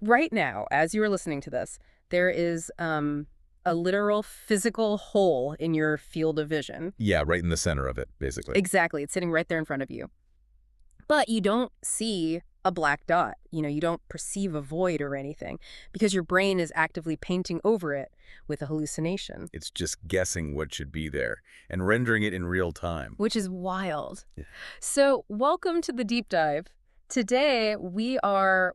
right now, as you are listening to this, there is a literal physical hole in your field of vision. Yeah, right in the center of it, basically. Exactly. It's sitting right there in front of you. But you don't see a black dot. You don't perceive a void or anything because your brain is actively painting over it with a hallucination. It's just guessing what should be there and rendering it in real time. Which is wild. Yeah. So welcome to the deep dive. Today we are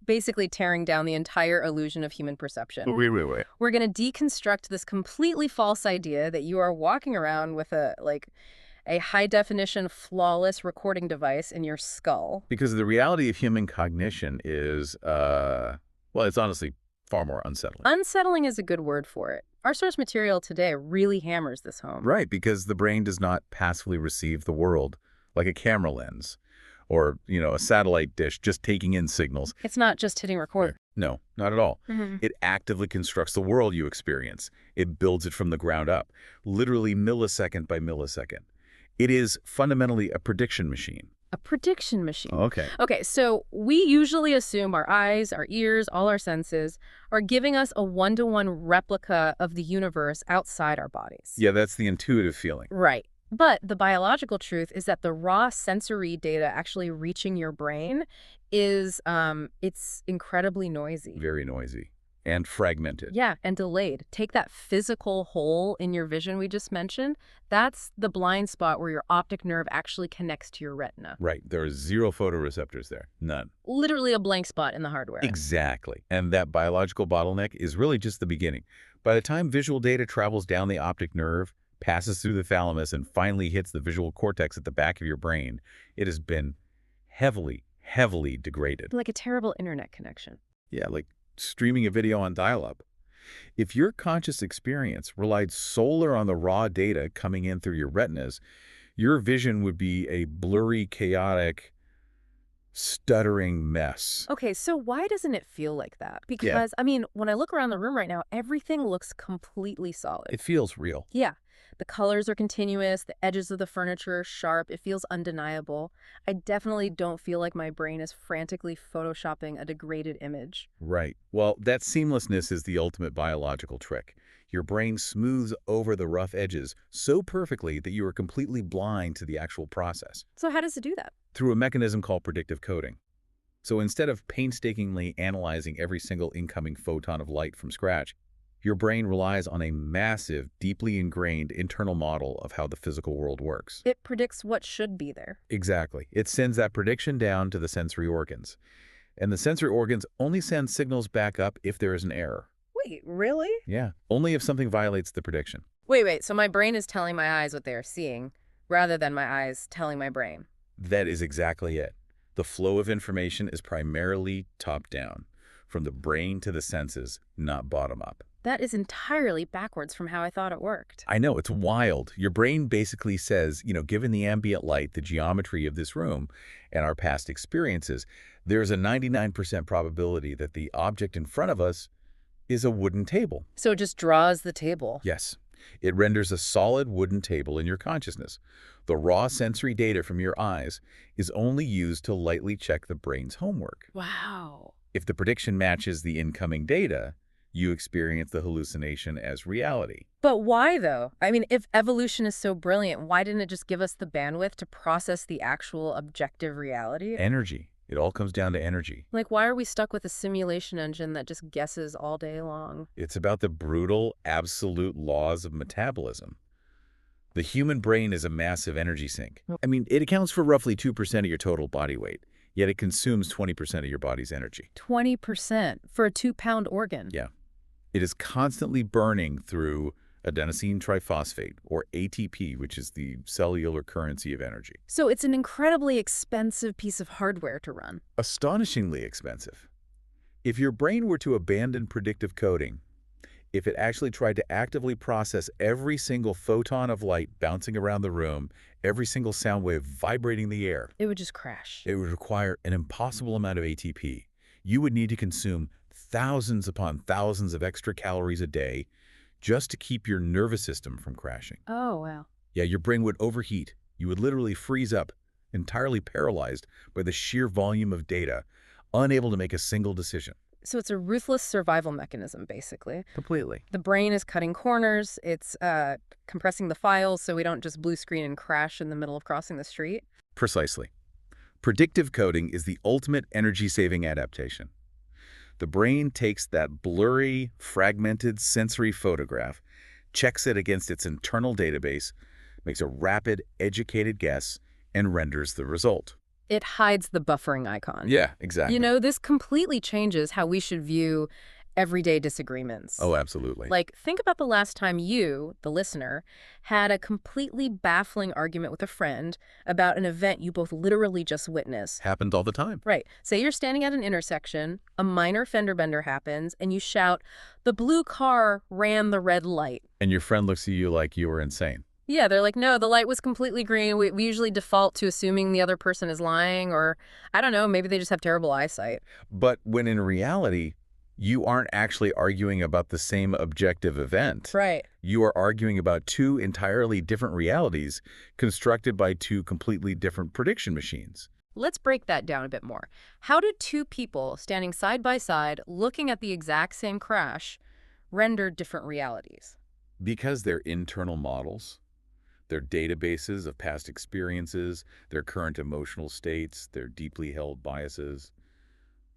basically tearing down the entire illusion of human perception. Wait. We're going to deconstruct this completely false idea that you are walking around with a high-definition, flawless recording device in your skull. Because the reality of human cognition is, it's honestly far more unsettling. Unsettling is a good word for it. Our source material today really hammers this home. Right, because the brain does not passively receive the world like a camera lens or, a satellite dish just taking in signals. It's not just hitting record. No, not at all. Mm-hmm. It actively constructs the world you experience. It builds it from the ground up, literally millisecond by millisecond. It is fundamentally a prediction machine. A prediction machine. Okay. Okay, so we usually assume our eyes, our ears, all our senses are giving us a one-to-one replica of the universe outside our bodies. Yeah, that's the intuitive feeling. Right. But the biological truth is that the raw sensory data actually reaching your brain is, it's incredibly noisy. Very noisy and fragmented. Yeah, and delayed. Take that physical hole in your vision we just mentioned. That's the blind spot where your optic nerve actually connects to your retina. Right. There are 0 photoreceptors there. None. Literally a blank spot in the hardware. Exactly. And that biological bottleneck is really just the beginning. By the time visual data travels down the optic nerve, passes through the thalamus, and finally hits the visual cortex at the back of your brain, it has been heavily, heavily degraded. Like a terrible internet connection. Yeah, like streaming a video on dial-up. If your conscious experience relied solely on the raw data coming in through your retinas, your vision would be a blurry, chaotic, stuttering mess. Okay, so why doesn't it feel like that? Because, when I look around the room right now, everything looks completely solid. It feels real. Yeah. The colors are continuous, the edges of the furniture are sharp, it feels undeniable. I definitely don't feel like my brain is frantically photoshopping a degraded image. Right. Well, that seamlessness is the ultimate biological trick. Your brain smooths over the rough edges so perfectly that you are completely blind to the actual process. So how does it do that? Through a mechanism called predictive coding. So instead of painstakingly analyzing every single incoming photon of light from scratch, your brain relies on a massive, deeply ingrained internal model of how the physical world works. It predicts what should be there. Exactly. It sends that prediction down to the sensory organs. And the sensory organs only send signals back up if there is an error. Wait, really? Yeah, only if something violates the prediction. Wait, so my brain is telling my eyes what they are seeing, rather than my eyes telling my brain. That is exactly it. The flow of information is primarily top-down, from the brain to the senses, not bottom-up. That is entirely backwards from how I thought it worked. I know, it's wild. Your brain basically says, given the ambient light, the geometry of this room, and our past experiences, there's a 99% probability that the object in front of us is a wooden table. So it just draws the table. Yes. It renders a solid wooden table in your consciousness. The raw sensory data from your eyes is only used to lightly check the brain's homework. Wow. If the prediction matches the incoming data, you experience the hallucination as reality. But why, though? If evolution is so brilliant, why didn't it just give us the bandwidth to process the actual objective reality? Energy. It all comes down to energy. Like, why are we stuck with a simulation engine that just guesses all day long? It's about the brutal, absolute laws of metabolism. The human brain is a massive energy sink. It accounts for roughly 2% of your total body weight, yet it consumes 20% of your body's energy. 20% for a 2-pound organ? Yeah. It is constantly burning through adenosine triphosphate, or ATP, which is the cellular currency of energy. So it's an incredibly expensive piece of hardware to run. Astonishingly expensive. If your brain were to abandon predictive coding, if it actually tried to actively process every single photon of light bouncing around the room, every single sound wave vibrating the air, it would just crash. It would require an impossible amount of ATP. You would need to consume thousands upon thousands of extra calories a day just to keep your nervous system from crashing. Oh, wow. Yeah, your brain would overheat. You would literally freeze up, entirely paralyzed by the sheer volume of data, unable to make a single decision. So it's a ruthless survival mechanism, basically. Completely. The brain is cutting corners. It's compressing the files so we don't just blue screen and crash in the middle of crossing the street. Precisely. Predictive coding is the ultimate energy-saving adaptation. The brain takes that blurry, fragmented sensory photograph, checks it against its internal database, makes a rapid, educated guess, and renders the result. It hides the buffering icon. Yeah, exactly. You know, this completely changes how we should view everyday disagreements. Oh, absolutely. Like, think about the last time you, the listener, had a completely baffling argument with a friend about an event you both literally just witnessed. Happened all the time. Right. Say you're standing at an intersection, a minor fender bender happens, and you shout, "The blue car ran the red light." And your friend looks at you like you were insane. Yeah, they're like, no, the light was completely green. We usually default to assuming the other person is lying, or, I don't know, maybe they just have terrible eyesight. But when in reality, you aren't actually arguing about the same objective event. Right. You are arguing about two entirely different realities constructed by two completely different prediction machines. Let's break that down a bit more. How do two people standing side by side, looking at the exact same crash, render different realities? Because their internal models, their databases of past experiences, their current emotional states, their deeply held biases,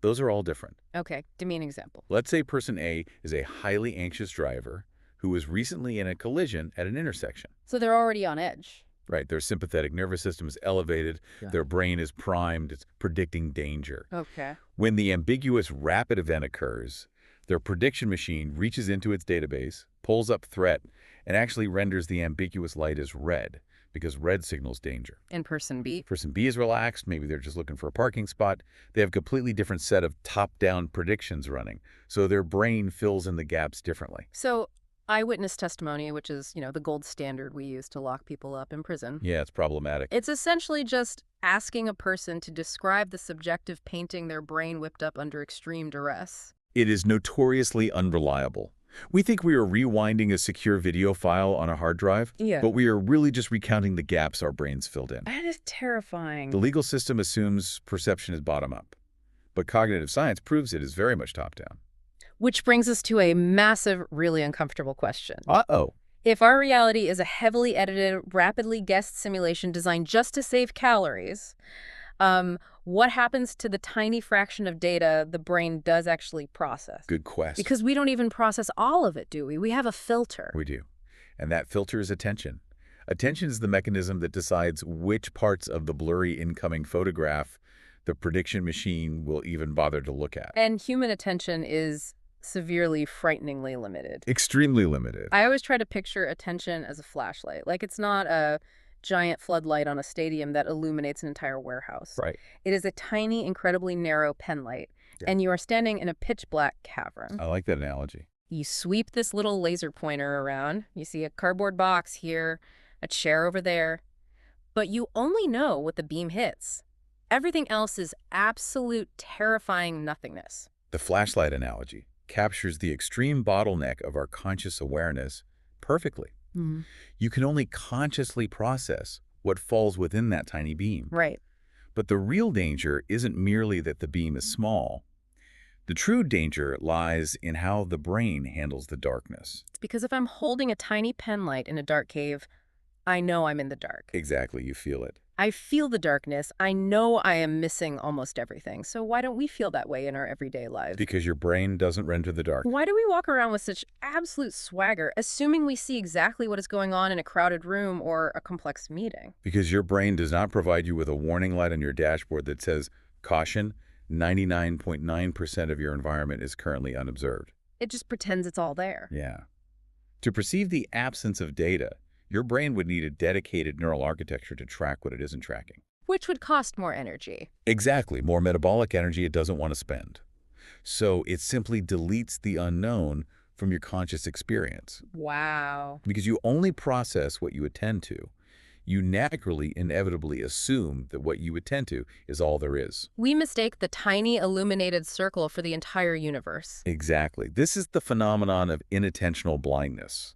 those are all different. Okay, give me an example. Let's say person A is a highly anxious driver who was recently in a collision at an intersection. So they're already on edge. Right, their sympathetic nervous system is elevated, their brain is primed, it's predicting danger. Okay. When the ambiguous rapid event occurs, their prediction machine reaches into its database, pulls up threat, and actually renders the ambiguous light as red, because red signals danger. And person B? Person B is relaxed, maybe they're just looking for a parking spot. They have a completely different set of top-down predictions running, so their brain fills in the gaps differently. So eyewitness testimony, which is, the gold standard we use to lock people up in prison. Yeah, it's problematic. It's essentially just asking a person to describe the subjective painting their brain whipped up under extreme duress. It is notoriously unreliable. We think we are rewinding a secure video file on a hard drive, but we are really just recounting the gaps our brains filled in. That is terrifying. The legal system assumes perception is bottom-up, but cognitive science proves it is very much top-down. Which brings us to a massive, really uncomfortable question. Uh-oh. If our reality is a heavily edited, rapidly guessed simulation designed just to save calories, what happens to the tiny fraction of data the brain does actually process? Good question. Because we don't even process all of it, do we? We have a filter. We do. And that filter is attention. Attention is the mechanism that decides which parts of the blurry incoming photograph the prediction machine will even bother to look at. And human attention is severely, frighteningly limited. Extremely limited. I always try to picture attention as a flashlight. Like, it's not a giant floodlight on a stadium that illuminates an entire warehouse. Right. It is a tiny, incredibly narrow penlight, and you are standing in a pitch-black cavern. I like that analogy. You sweep this little laser pointer around. You see a cardboard box here, a chair over there, but you only know what the beam hits. Everything else is absolute, terrifying nothingness. The flashlight analogy captures the extreme bottleneck of our conscious awareness perfectly. Mm-hmm. You can only consciously process what falls within that tiny beam. Right. But the real danger isn't merely that the beam is small. The true danger lies in how the brain handles the darkness. It's because if I'm holding a tiny penlight in a dark cave, I know I'm in the dark. Exactly, you feel it. I feel the darkness. I know I am missing almost everything. So why don't we feel that way in our everyday lives? Because your brain doesn't render the dark. Why do we walk around with such absolute swagger, assuming we see exactly what is going on in a crowded room or a complex meeting? Because your brain does not provide you with a warning light on your dashboard that says, caution, 99.9% of your environment is currently unobserved. It just pretends it's all there. Yeah. To perceive the absence of data, your brain would need a dedicated neural architecture to track what it isn't tracking. Which would cost more energy. Exactly, more metabolic energy it doesn't want to spend. So it simply deletes the unknown from your conscious experience. Wow. Because you only process what you attend to. You naturally, inevitably assume that what you attend to is all there is. We mistake the tiny illuminated circle for the entire universe. Exactly. This is the phenomenon of inattentional blindness.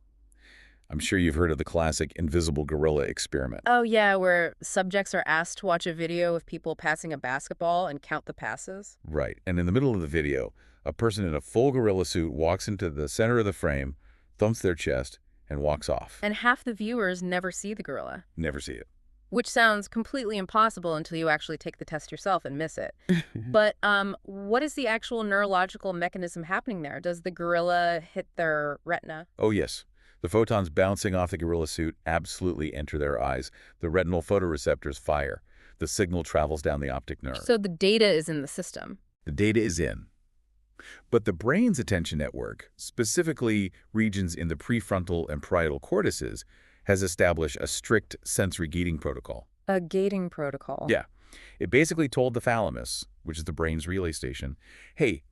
I'm sure you've heard of the classic invisible gorilla experiment. Oh, yeah, where subjects are asked to watch a video of people passing a basketball and count the passes. Right. And in the middle of the video, a person in a full gorilla suit walks into the center of the frame, thumps their chest, and walks off. And half the viewers never see the gorilla, Never see it. which sounds completely impossible until you actually take the test yourself and miss it. But what is the actual neurological mechanism happening there? Does the gorilla hit their retina? Oh, yes. The photons bouncing off the gorilla suit absolutely enter their eyes. The retinal photoreceptors fire. The signal travels down the optic nerve. So the data is in the system. The data is in. But the brain's attention network, specifically regions in the prefrontal and parietal cortices, has established a strict sensory gating protocol. A gating protocol. Yeah. It basically told the thalamus, which is the brain's relay station, hey,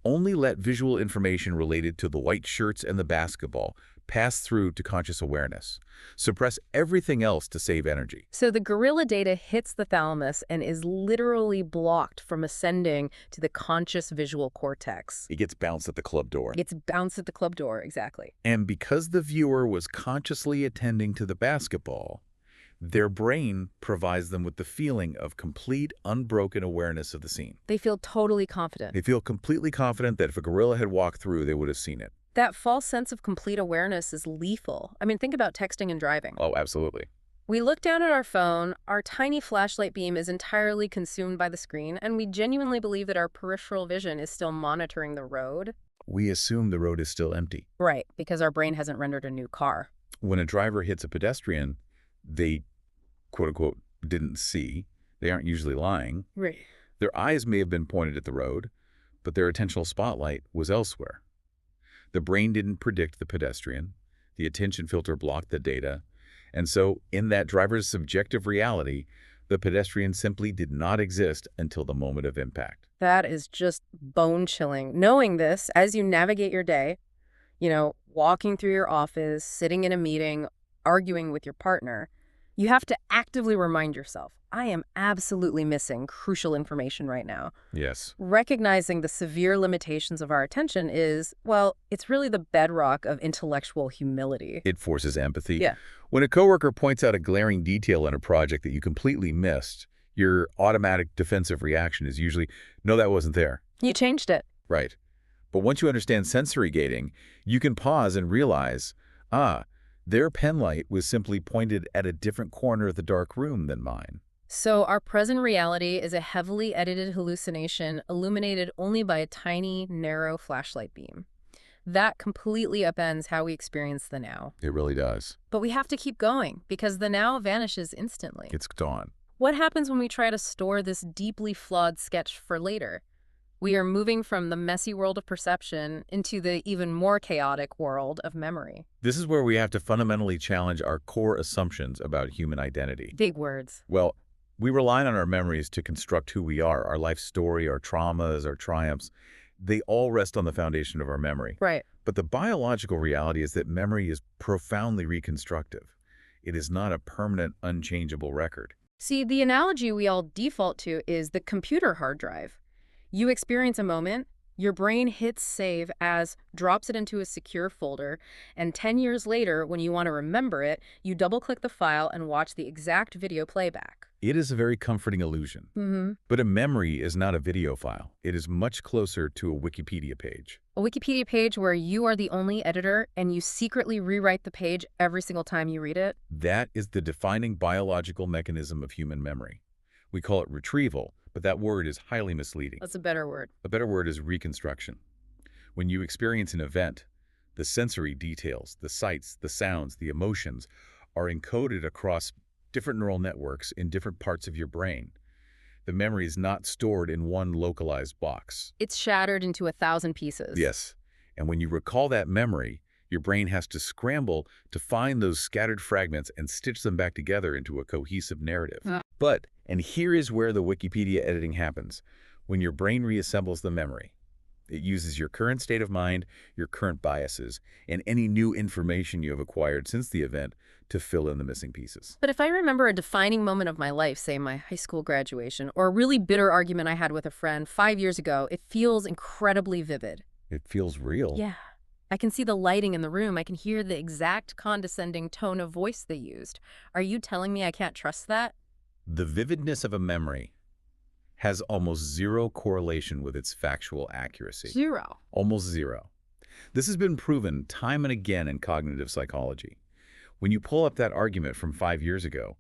only let visual information related to the white shirts and the basketball pass through to conscious awareness. Suppress everything else to save energy. So the gorilla data hits the thalamus and is literally blocked from ascending to the conscious visual cortex. It gets bounced at the club door. It's bounced at the club door, exactly. And because the viewer was consciously attending to the basketball, their brain provides them with the feeling of complete, unbroken awareness of the scene. They feel totally confident. They feel completely confident that if a gorilla had walked through, they would have seen it. That false sense of complete awareness is lethal. I mean, think about texting and driving. Oh, absolutely. We look down at our phone, our tiny flashlight beam is entirely consumed by the screen, and we genuinely believe that our peripheral vision is still monitoring the road. We assume the road is still empty. Right, because our brain hasn't rendered a new car. When a driver hits a pedestrian, they, quote-unquote, didn't see. They aren't usually lying. Right. Their eyes may have been pointed at the road, but their attentional spotlight was elsewhere. The brain didn't predict the pedestrian. The attention filter blocked the data. And so, in that driver's subjective reality, the pedestrian simply did not exist until the moment of impact. That is just bone-chilling. Knowing this, as you navigate your day, walking through your office, sitting in a meeting, arguing with your partner, you have to actively remind yourself, I am absolutely missing crucial information right now. Yes. Recognizing the severe limitations of our attention is, well, it's really the bedrock of intellectual humility. It forces empathy. Yeah. When a coworker points out a glaring detail in a project that you completely missed, your automatic defensive reaction is usually, no, that wasn't there. You changed it. Right. But once you understand sensory gating, you can pause and realize, their pen light was simply pointed at a different corner of the dark room than mine. So our present reality is a heavily edited hallucination illuminated only by a tiny, narrow flashlight beam. That completely upends how we experience the now. It really does. But we have to keep going because the now vanishes instantly. It's gone. What happens when we try to store this deeply flawed sketch for later? We are moving from the messy world of perception into the even more chaotic world of memory. This is where we have to fundamentally challenge our core assumptions about human identity. Big words. Well, we rely on our memories to construct who we are, our life story, our traumas, our triumphs. They all rest on the foundation of our memory. Right. But the biological reality is that memory is profoundly reconstructive. It is not a permanent, unchangeable record. See, the analogy we all default to is the computer hard drive. You experience a moment, your brain hits save as, drops it into a secure folder, and 10 years later, when you want to remember it, you double-click the file and watch the exact video playback. It is a very comforting illusion. Mm-hmm. But a memory is not a video file. It is much closer to a Wikipedia page. A Wikipedia page where you are the only editor and you secretly rewrite the page every single time you read it? That is the defining biological mechanism of human memory. We call it retrieval, but that word is highly misleading. That's a better word. A better word is reconstruction. When you experience an event, the sensory details, the sights, the sounds, the emotions are encoded across different neural networks in different parts of your brain. The memory is not stored in one localized box. It's shattered into 1,000 pieces. Yes. And when you recall that memory, your brain has to scramble to find those scattered fragments and stitch them back together into a cohesive narrative. But, and here is where the Wikipedia editing happens, when your brain reassembles the memory. It uses your current state of mind, your current biases, and any new information you have acquired since the event to fill in the missing pieces. But if I remember a defining moment of my life, say my high school graduation, or a really bitter argument I had with a friend 5 years ago, it feels incredibly vivid. It feels real. Yeah. I can see the lighting in the room. I can hear the exact condescending tone of voice they used. Are you telling me I can't trust that? The vividness of a memory has almost zero correlation with its factual accuracy. Zero. Almost zero. This has been proven time and again in cognitive psychology. When you pull up that argument from 5 years ago,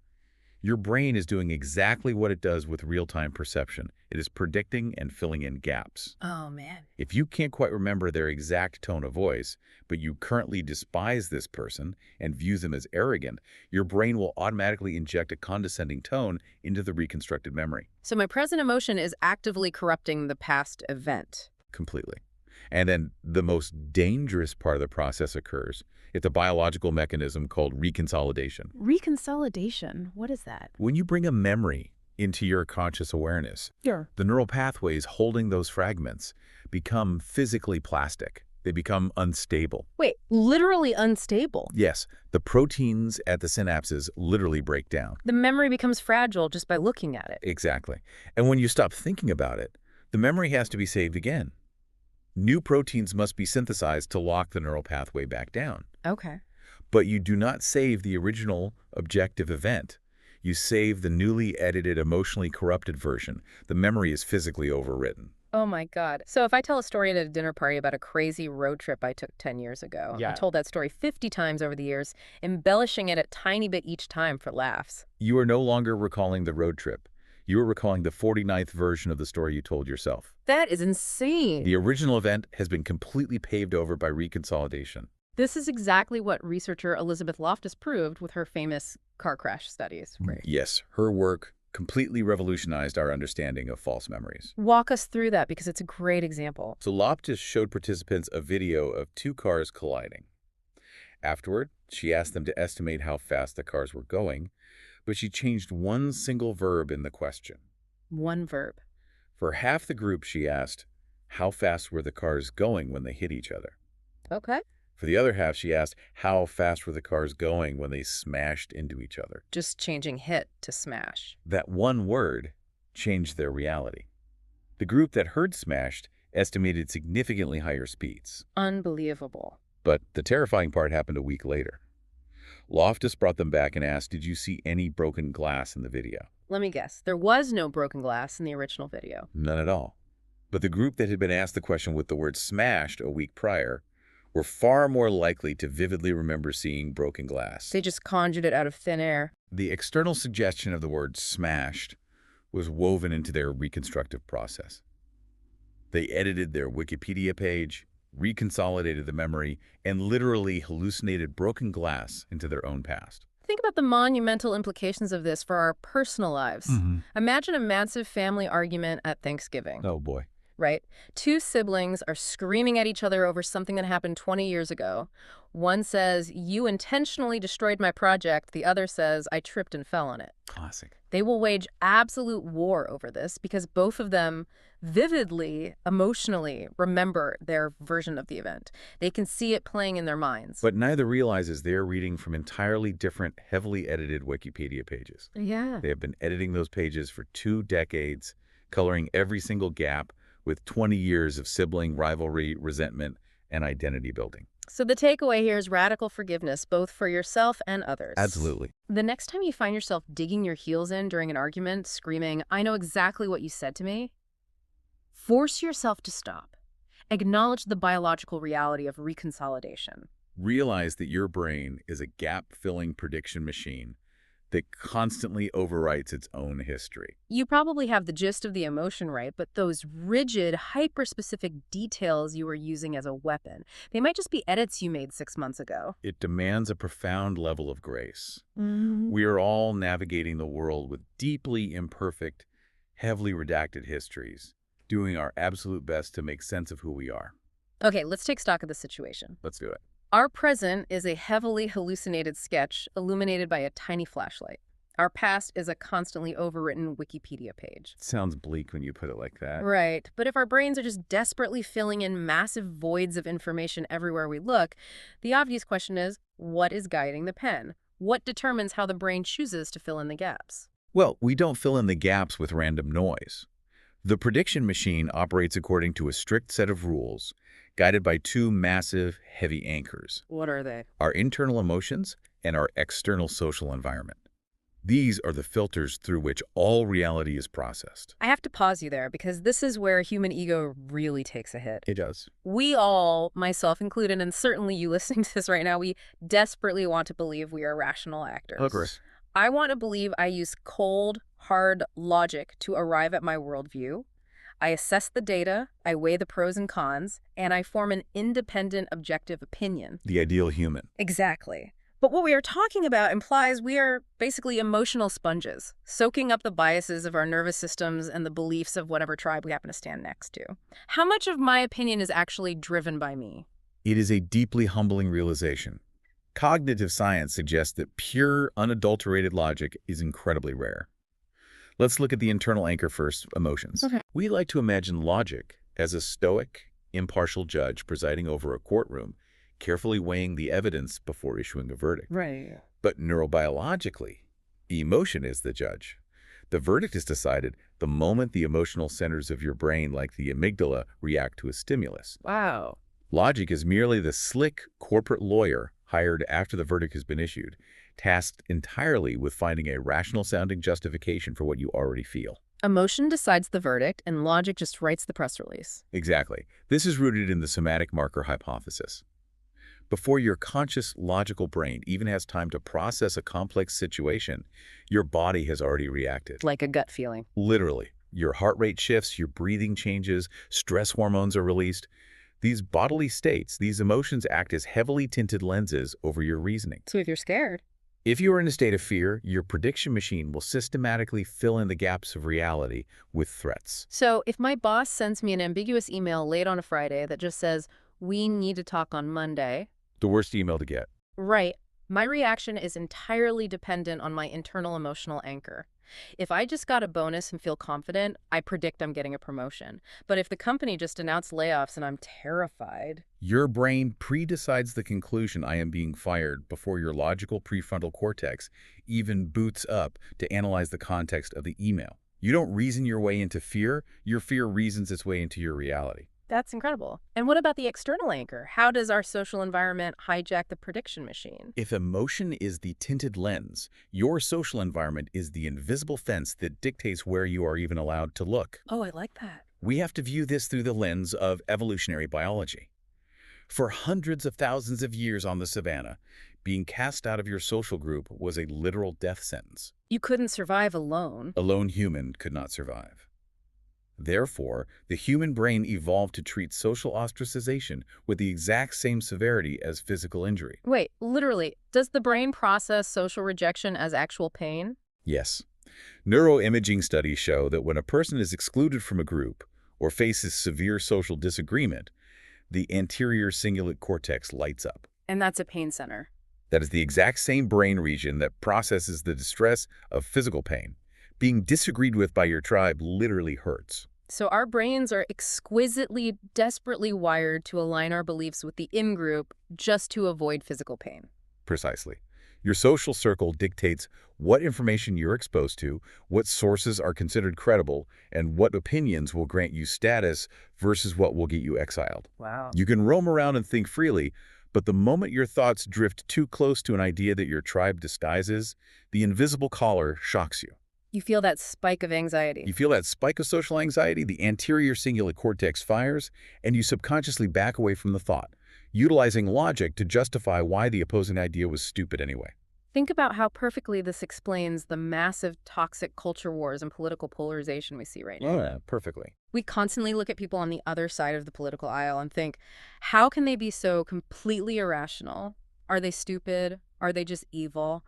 your brain is doing exactly what it does with real-time perception. It is predicting and filling in gaps. Oh, man. If you can't quite remember their exact tone of voice, but you currently despise this person and view them as arrogant, your brain will automatically inject a condescending tone into the reconstructed memory. So my present emotion is actively corrupting the past event. Completely. And then the most dangerous part of the process occurs. It's a biological mechanism called reconsolidation. Reconsolidation? What is that? When you bring a memory into your conscious awareness, Sure. the neural pathways holding those fragments become physically plastic. They become unstable. Wait, literally unstable? Yes, the proteins at the synapses literally break down. The memory becomes fragile just by looking at it. Exactly. And when you stop thinking about it, the memory has to be saved again. New proteins must be synthesized to lock the neural pathway back down. Okay. But you do not save the original objective event. You save the newly edited, emotionally corrupted version. The memory is physically overwritten. Oh my God. So if I tell a story at a dinner party about a crazy road trip I took 10 years ago, I told that story 50 times over the years, embellishing it a tiny bit each time for laughs. You are no longer recalling the road trip. You are recalling the 49th version of the story you told yourself. That is insane. The original event has been completely paved over by reconsolidation. This is exactly what researcher Elizabeth Loftus proved with her famous car crash studies. Right. Yes, her work completely revolutionized our understanding of false memories. Walk us through that because it's a great example. So Loftus showed participants a video of two cars colliding. Afterward, she asked them to estimate how fast the cars were going, but she changed one single verb in the question. One verb. For half the group, she asked, how fast were the cars going when they hit each other? Okay. For the other half, she asked, how fast were the cars going when they smashed into each other? Just changing hit to smash. That one word changed their reality. The group that heard smashed estimated significantly higher speeds. Unbelievable. But the terrifying part happened a week later. Loftus brought them back and asked, did you see any broken glass in the video? Let me guess. There was no broken glass in the original video. None at all. But the group that had been asked the question with the word smashed a week prior were far more likely to vividly remember seeing broken glass. They just conjured it out of thin air. The external suggestion of the word smashed was woven into their reconstructive process. They edited their Wikipedia page, reconsolidated the memory, and literally hallucinated broken glass into their own past. Think about the monumental implications of this for our personal lives. Imagine a massive family argument at Thanksgiving. Oh, boy. Right? Two siblings are screaming at each other over something that happened 20 years ago. One says, you intentionally destroyed my project. The other says, I tripped and fell on it. Classic. They will wage absolute war over this because both of them vividly, emotionally remember their version of the event. They can see it playing in their minds. But neither realizes they're reading from entirely different, heavily edited Wikipedia pages. Yeah. They have been editing those pages for 2 decades, coloring every single gap with 20 years of sibling rivalry, resentment, and identity building. So the takeaway here is radical forgiveness, both for yourself and others. Absolutely. The next time you find yourself digging your heels in during an argument, screaming, I know exactly what you said to me, force yourself to stop. Acknowledge the biological reality of reconsolidation. Realize that your brain is a gap-filling prediction machine that constantly overwrites its own history. You probably have the gist of the emotion right, but those rigid, hyper-specific details you were using as a weapon, they might just be edits you made 6 months ago. It demands a profound level of grace. We are all navigating the world with deeply imperfect, heavily redacted histories, doing our absolute best to make sense of who we are. Okay, let's take stock of the situation. Let's do it. Our present is a heavily hallucinated sketch illuminated by a tiny flashlight. Our past is a constantly overwritten Wikipedia page. It sounds bleak when you put it like that. Right, but if our brains are just desperately filling in massive voids of information everywhere we look, the obvious question is, what is guiding the pen? What determines how the brain chooses to fill in the gaps? Well, we don't fill in the gaps with random noise. The prediction machine operates according to a strict set of rules, guided by two massive, heavy anchors: What are they? our internal emotions and our external social environment. These are the filters through which all reality is processed. I have to pause you there because this is where human ego really takes a hit. It does. We all, myself included, and certainly you listening to this right now, we desperately want to believe we are rational actors. Agree. I want to believe I use cold, hard logic to arrive at my worldview. I assess the data, I weigh the pros and cons, and I form an independent, objective opinion. The ideal human. Exactly. But what we are talking about implies we are basically emotional sponges, soaking up the biases of our nervous systems and the beliefs of whatever tribe we happen to stand next to. How much of my opinion is actually driven by me? It is a deeply humbling realization. Cognitive science suggests that pure, unadulterated logic is incredibly rare. Let's look at the internal anchor first, emotions. Okay. We like to imagine logic as a stoic, impartial judge presiding over a courtroom, carefully weighing the evidence before issuing a verdict. Right. But neurobiologically, emotion is the judge. The verdict is decided the moment the emotional centers of your brain, like the amygdala, react to a stimulus. Wow. Logic is merely the slick corporate lawyer hired after the verdict has been issued, tasked entirely with finding a rational-sounding justification for what you already feel. Emotion decides the verdict, and logic just writes the press release. Exactly. This is rooted in the somatic marker hypothesis. Before your conscious, logical brain even has time to process a complex situation, your body has already reacted. Like a gut feeling. Literally. Your heart rate shifts, your breathing changes, stress hormones are released. These bodily states, these emotions act as heavily tinted lenses over your reasoning. So if you're scared. If you are in a state of fear, your prediction machine will systematically fill in the gaps of reality with threats. So if my boss sends me an ambiguous email late on a Friday that just says, "We need to talk on Monday," The worst email to get. right, my reaction is entirely dependent on my internal emotional anchor. If I just got a bonus and feel confident, I predict I'm getting a promotion. But if the company just announced layoffs and I'm terrified... Your brain pre-decides the conclusion, I am being fired, before your logical prefrontal cortex even boots up to analyze the context of the email. You don't reason your way into fear, your fear reasons its way into your reality. That's incredible. And what about the external anchor? How does our social environment hijack the prediction machine? If emotion is the tinted lens, your social environment is the invisible fence that dictates where you are even allowed to look. Oh, I like that. We have to view this through the lens of evolutionary biology. For hundreds of thousands of years on the savannah, being cast out of your social group was a literal death sentence. You couldn't survive alone. A lone human could not survive. Therefore, the human brain evolved to treat social ostracization with the exact same severity as physical injury. Wait, literally, does the brain process social rejection as actual pain? Yes. Neuroimaging studies show that when a person is excluded from a group or faces severe social disagreement, the anterior cingulate cortex lights up. And that's a pain center. That is the exact same brain region that processes the distress of physical pain. Being disagreed with by your tribe literally hurts. So our brains are exquisitely, desperately wired to align our beliefs with the in-group just to avoid physical pain. Precisely. Your social circle dictates what information you're exposed to, what sources are considered credible, and what opinions will grant you status versus what will get you exiled. Wow. You can roam around and think freely, but the moment your thoughts drift too close to an idea that your tribe disguises, the invisible collar shocks you. You feel that spike of anxiety. You feel that spike of social anxiety, the anterior cingulate cortex fires, and you subconsciously back away from the thought, utilizing logic to justify why the opposing idea was stupid anyway. Think about how perfectly this explains the massive toxic culture wars and political polarization we see right now. Oh, yeah, perfectly. We constantly look at people on the other side of the political aisle and think, how can they be so completely irrational? Are they stupid? Are they just evil?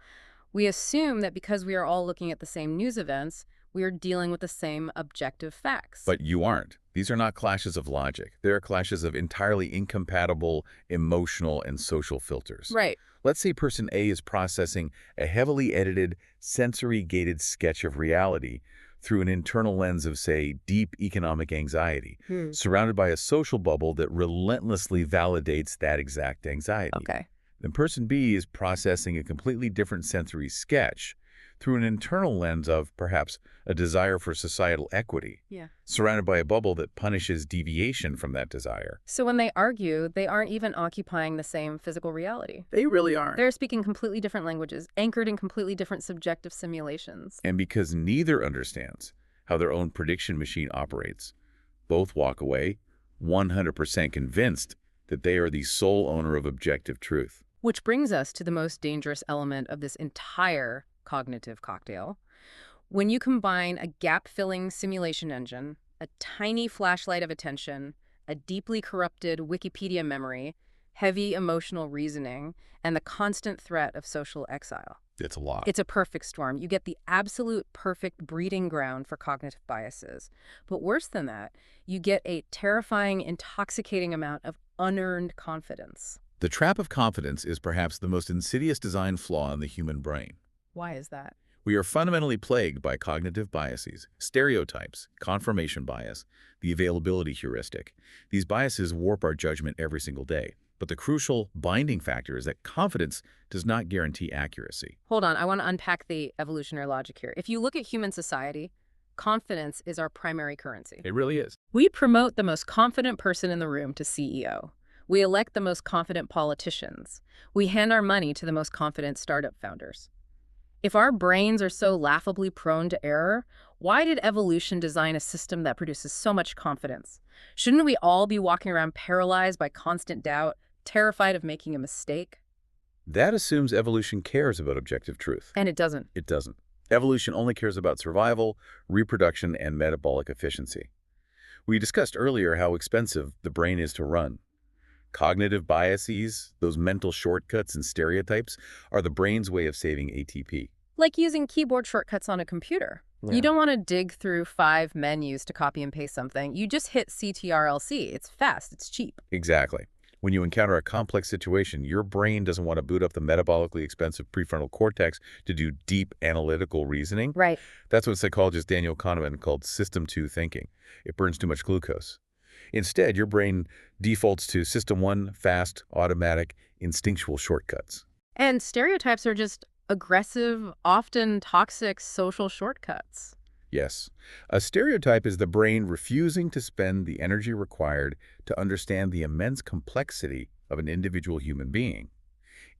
We assume that because we are all looking at the same news events, we are dealing with the same objective facts. But you aren't. These are not clashes of logic. They are clashes of entirely incompatible emotional and social filters. Right. Let's say person A is processing a heavily edited, sensory-gated sketch of reality through an internal lens of, say, deep economic anxiety, surrounded by a social bubble that relentlessly validates that exact anxiety. Okay. Then person B is processing a completely different sensory sketch through an internal lens of, perhaps, a desire for societal equity, Yeah. surrounded by a bubble that punishes deviation from that desire. So when they argue, they aren't even occupying the same physical reality. They really aren't. They're speaking completely different languages, anchored in completely different subjective simulations. And because neither understands how their own prediction machine operates, both walk away 100% convinced that they are the sole owner of objective truth. Which brings us to the most dangerous element of this entire cognitive cocktail. When you combine a gap-filling simulation engine, a tiny flashlight of attention, a deeply corrupted Wikipedia memory, heavy emotional reasoning, and the constant threat of social exile. It's a lot. It's a perfect storm. You get the absolute perfect breeding ground for cognitive biases. But worse than that, you get a terrifying, intoxicating amount of unearned confidence. The trap of confidence is perhaps the most insidious design flaw in the human brain. Why is that? We are fundamentally plagued by cognitive biases, stereotypes, confirmation bias, the availability heuristic. These biases warp our judgment every single day. But the crucial binding factor is that confidence does not guarantee accuracy. Hold on, I want to unpack the evolutionary logic here. If you look at human society, confidence is our primary currency. It really is. We promote the most confident person in the room to CEO. We elect the most confident politicians. We hand our money to the most confident startup founders. If our brains are so laughably prone to error, why did evolution design a system that produces so much confidence? Shouldn't we all be walking around paralyzed by constant doubt, terrified of making a mistake? That assumes evolution cares about objective truth. And it doesn't. It doesn't. Evolution only cares about survival, reproduction, and metabolic efficiency. We discussed earlier how expensive the brain is to run. Cognitive biases, those mental shortcuts and stereotypes, are the brain's way of saving ATP. Like using keyboard shortcuts on a computer. Yeah. You don't want to dig through 5 menus to copy and paste something. You just hit CTRL-C. It's fast. It's cheap. Exactly. When you encounter a complex situation, your brain doesn't want to boot up the metabolically expensive prefrontal cortex to do deep analytical reasoning. Right. That's what psychologist Daniel Kahneman called System 2 thinking. It burns too much glucose. Instead, your brain defaults to System 1, fast, automatic, instinctual shortcuts. And stereotypes are just aggressive, often toxic social shortcuts. Yes. A stereotype is the brain refusing to spend the energy required to understand the immense complexity of an individual human being,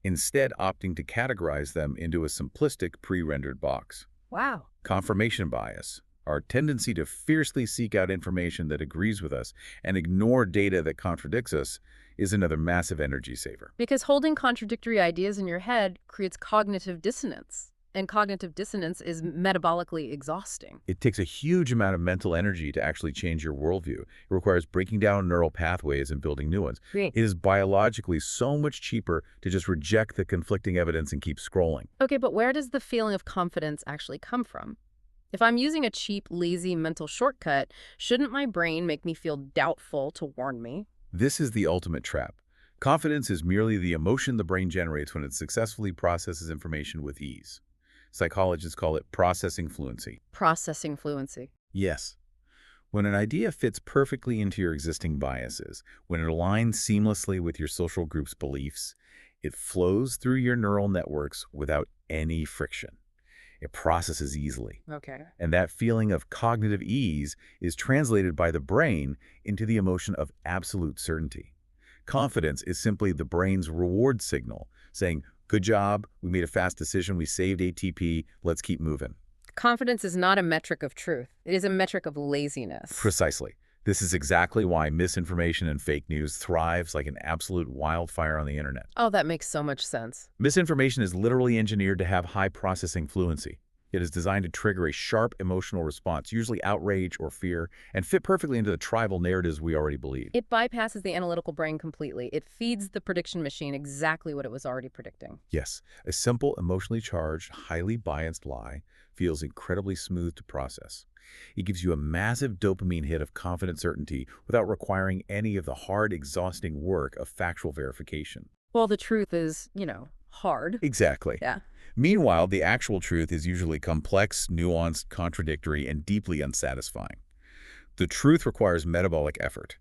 instead opting to categorize them into a simplistic pre-rendered box. Wow. Confirmation bias, our tendency to fiercely seek out information that agrees with us and ignore data that contradicts us, is another massive energy saver. Because holding contradictory ideas in your head creates cognitive dissonance. And cognitive dissonance is metabolically exhausting. It takes a huge amount of mental energy to actually change your worldview. It requires breaking down neural pathways and building new ones. Great. It is biologically so much cheaper to just reject the conflicting evidence and keep scrolling. Okay, but where does the feeling of confidence actually come from? If I'm using a cheap, lazy mental shortcut, shouldn't my brain make me feel doubtful to warn me? This is the ultimate trap. Confidence is merely the emotion the brain generates when it successfully processes information with ease. Psychologists call it processing fluency. Processing fluency. Yes. When an idea fits perfectly into your existing biases, when it aligns seamlessly with your social group's beliefs, it flows through your neural networks without any friction. It processes easily. Okay. And that feeling of cognitive ease is translated by the brain into the emotion of absolute certainty. Confidence is simply the brain's reward signal, saying, "Good job, we made a fast decision, we saved ATP, let's keep moving." Confidence is not a metric of truth. It is a metric of laziness. Precisely. This is exactly why misinformation and fake news thrives like an absolute wildfire on the internet. Oh, that makes so much sense. Misinformation is literally engineered to have high processing fluency. It is designed to trigger a sharp emotional response, usually outrage or fear, and fit perfectly into the tribal narratives we already believe. It bypasses the analytical brain completely. It feeds the prediction machine exactly what it was already predicting. Yes, a simple, emotionally charged, highly biased lie feels incredibly smooth to process. It gives you a massive dopamine hit of confident certainty without requiring any of the hard, exhausting work of factual verification. Well, the truth is, hard. Exactly. Yeah. Meanwhile, the actual truth is usually complex, nuanced, contradictory, and deeply unsatisfying. The truth requires metabolic effort.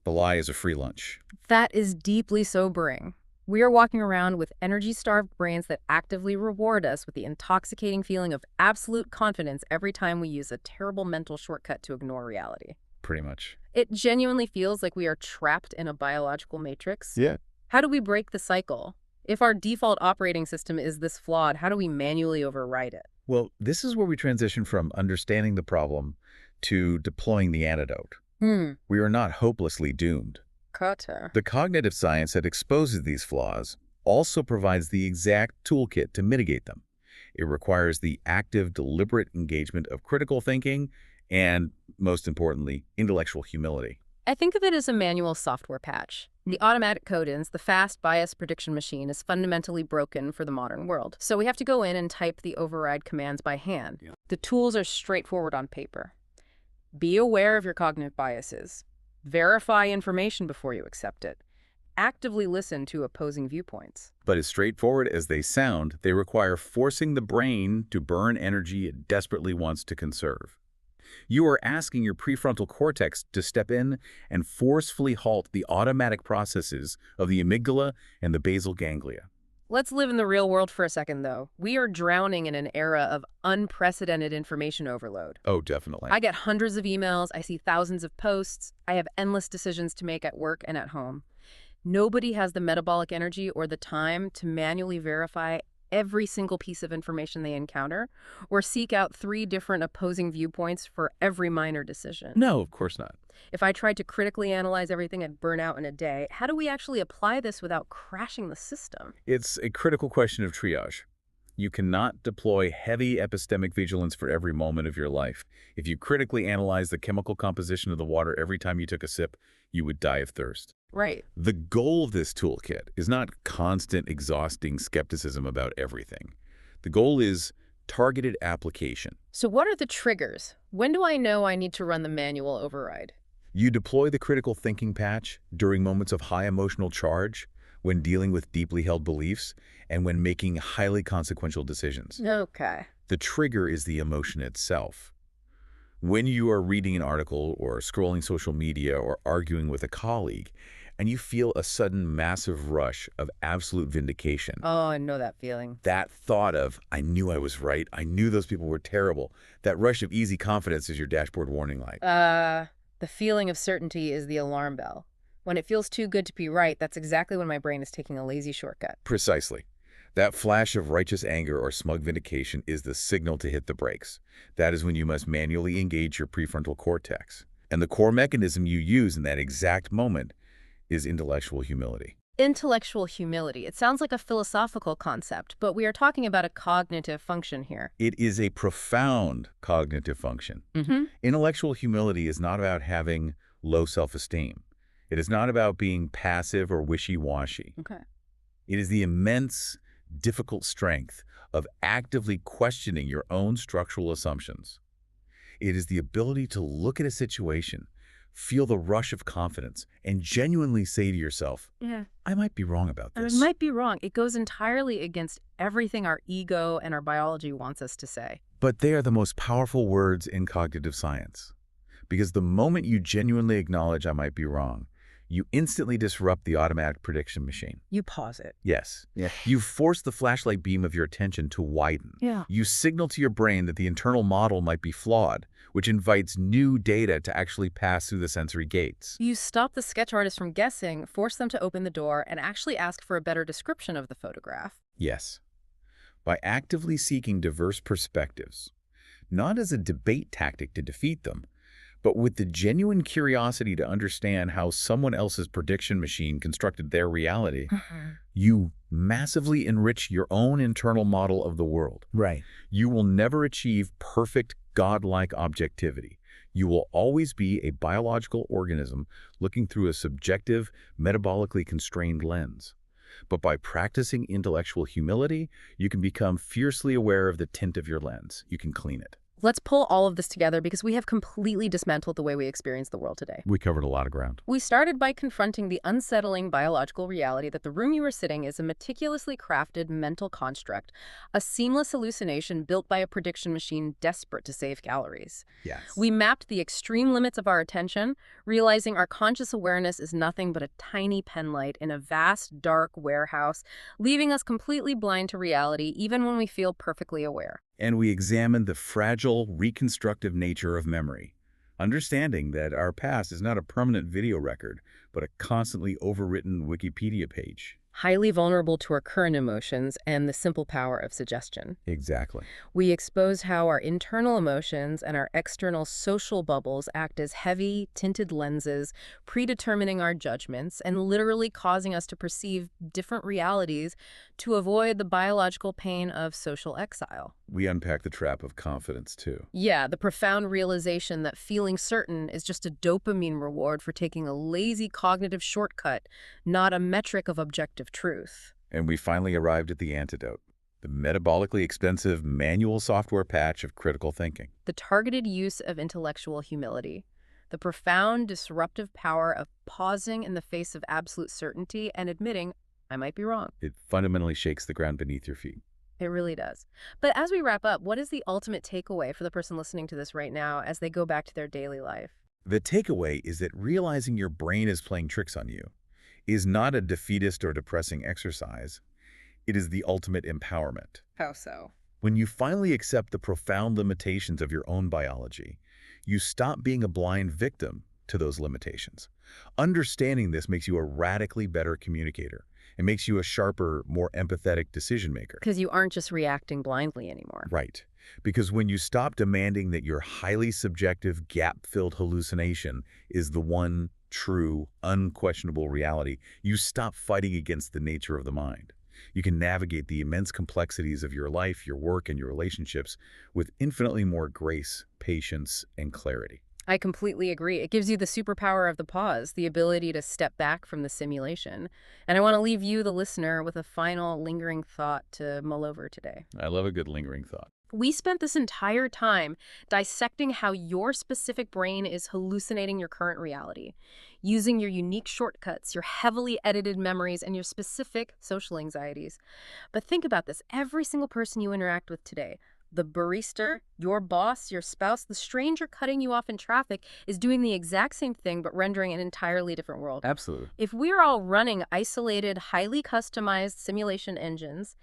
The lie is a free lunch. That is deeply sobering. We are walking around with energy-starved brains that actively reward us with the intoxicating feeling of absolute confidence every time we use a terrible mental shortcut to ignore reality. Pretty much. It genuinely feels like we are trapped in a biological matrix. Yeah. How do we break the cycle? If our default operating system is this flawed, how do we manually override it? Well, this is where we transition from understanding the problem to deploying the antidote. We are not hopelessly doomed. Kata. The cognitive science that exposes these flaws also provides the exact toolkit to mitigate them. It requires the active, deliberate engagement of critical thinking and, most importantly, intellectual humility. I think of it as a manual software patch. The automatic codons, the fast bias prediction machine, is fundamentally broken for the modern world. So we have to go in and type the override commands by hand. Yeah. The tools are straightforward on paper. Be aware of your cognitive biases. Verify information before you accept it. Actively listen to opposing viewpoints. But as straightforward as they sound, they require forcing the brain to burn energy it desperately wants to conserve. You are asking your prefrontal cortex to step in and forcefully halt the automatic processes of the amygdala and the basal ganglia. Let's live in the real world for a second, though. We are drowning in an era of unprecedented information overload. Oh, definitely. I get hundreds of emails, I see thousands of posts, I have endless decisions to make at work and at home. Nobody has the metabolic energy or the time to manually verify every single piece of information they encounter or seek out 3 different opposing viewpoints for every minor decision. No, of course not. If I tried to critically analyze everything, I'd burn out in a day. How do we actually apply this without crashing the system? It's a critical question of triage. You cannot deploy heavy epistemic vigilance for every moment of your life. If you critically analyze the chemical composition of the water every time you took a sip, you would die of thirst. Right. The goal of this toolkit is not constant, exhausting skepticism about everything. The goal is targeted application. So what are the triggers? When do I know I need to run the manual override? You deploy the critical thinking patch during moments of high emotional charge, when dealing with deeply held beliefs, and when making highly consequential decisions. Okay. The trigger is the emotion itself. When you are reading an article or scrolling social media or arguing with a colleague, and you feel a sudden massive rush of absolute vindication, Oh, I know that feeling. that thought of, I knew I was right, I knew those people were terrible, that rush of easy confidence is your dashboard warning light. The feeling of certainty is the alarm bell. When it feels too good to be right, that's exactly when my brain is taking a lazy shortcut. Precisely. That flash of righteous anger or smug vindication is the signal to hit the brakes. That is when you must manually engage your prefrontal cortex. And the core mechanism you use in that exact moment is intellectual humility. Intellectual humility. It sounds like a philosophical concept, but we are talking about a cognitive function here. It is a profound cognitive function. Mm-hmm. Intellectual humility is not about having low self-esteem. It is not about being passive or wishy-washy. Okay. It is the immense, difficult strength of actively questioning your own structural assumptions. It is the ability to look at a situation, feel the rush of confidence, and genuinely say to yourself, Yeah. I might be wrong about I this. might be wrong. It goes entirely against everything our ego and our biology wants us to say. But they are the most powerful words in cognitive science. Because the moment you genuinely acknowledge I might be wrong, you instantly disrupt the automatic prediction machine. You pause it. Yes. Yeah. You force the flashlight beam of your attention to widen. Yeah. You signal to your brain that the internal model might be flawed, which invites new data to actually pass through the sensory gates. You stop the sketch artist from guessing, force them to open the door, and actually ask for a better description of the photograph. Yes. By actively seeking diverse perspectives, not as a debate tactic to defeat them, but with the genuine curiosity to understand how someone else's prediction machine constructed their reality, you massively enrich your own internal model of the world. Right. You will never achieve perfect, godlike objectivity. You will always be a biological organism looking through a subjective, metabolically constrained lens. But by practicing intellectual humility, you can become fiercely aware of the tint of your lens. You can clean it. Let's pull all of this together because we have completely dismantled the way we experience the world today. We covered a lot of ground. We started by confronting the unsettling biological reality that the room you are sitting is a meticulously crafted mental construct, a seamless hallucination built by a prediction machine desperate to save calories. Yes. We mapped the extreme limits of our attention, realizing our conscious awareness is nothing but a tiny penlight in a vast, dark warehouse, leaving us completely blind to reality even when we feel perfectly aware. And we examined the fragile, reconstructive nature of memory, understanding that our past is not a permanent video record, but a constantly overwritten Wikipedia page. Highly vulnerable to our current emotions and the simple power of suggestion. Exactly. We expose how our internal emotions and our external social bubbles act as heavy, tinted lenses, predetermining our judgments and literally causing us to perceive different realities to avoid the biological pain of social exile. We unpack the trap of confidence, too. Yeah, the profound realization that feeling certain is just a dopamine reward for taking a lazy cognitive shortcut, not a metric of objective truth. And we finally arrived at the antidote, the metabolically expensive manual software patch of critical thinking. The targeted use of intellectual humility. The profound disruptive power of pausing in the face of absolute certainty and admitting, I might be wrong. It fundamentally shakes the ground beneath your feet. It really does. But as we wrap up, what is the ultimate takeaway for the person listening to this right now as they go back to their daily life? The takeaway is that realizing your brain is playing tricks on you is not a defeatist or depressing exercise. It is the ultimate empowerment. How so? When you finally accept the profound limitations of your own biology, you stop being a blind victim to those limitations. Understanding this makes you a radically better communicator. It makes you a sharper, more empathetic decision maker. Because you aren't just reacting blindly anymore. Right. Because when you stop demanding that your highly subjective, gap-filled hallucination is the one true, unquestionable reality, you stop fighting against the nature of the mind. You can navigate the immense complexities of your life, your work, and your relationships with infinitely more grace, patience, and clarity. I completely agree. It gives you the superpower of the pause, the ability to step back from the simulation. And I want to leave you, the listener, with a final lingering thought to mull over today. I love a good lingering thought. We spent this entire time dissecting how your specific brain is hallucinating your current reality, using your unique shortcuts, your heavily edited memories, and your specific social anxieties. But think about this. Every single person you interact with today, the barista, your boss, your spouse, the stranger cutting you off in traffic is doing the exact same thing but rendering an entirely different world. Absolutely. If we're all running isolated, highly customized simulation engines,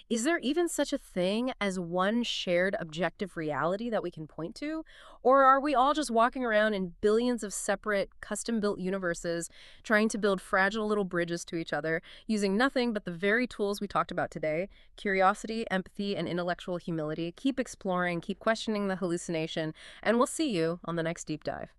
is there even such a thing as one shared objective reality that we can point to? Or are we all just walking around in billions of separate, custom-built universes, trying to build fragile little bridges to each other, using nothing but the very tools we talked about today: curiosity, empathy, and intellectual humility? Keep exploring, keep questioning the hallucination, and we'll see you on the next deep dive.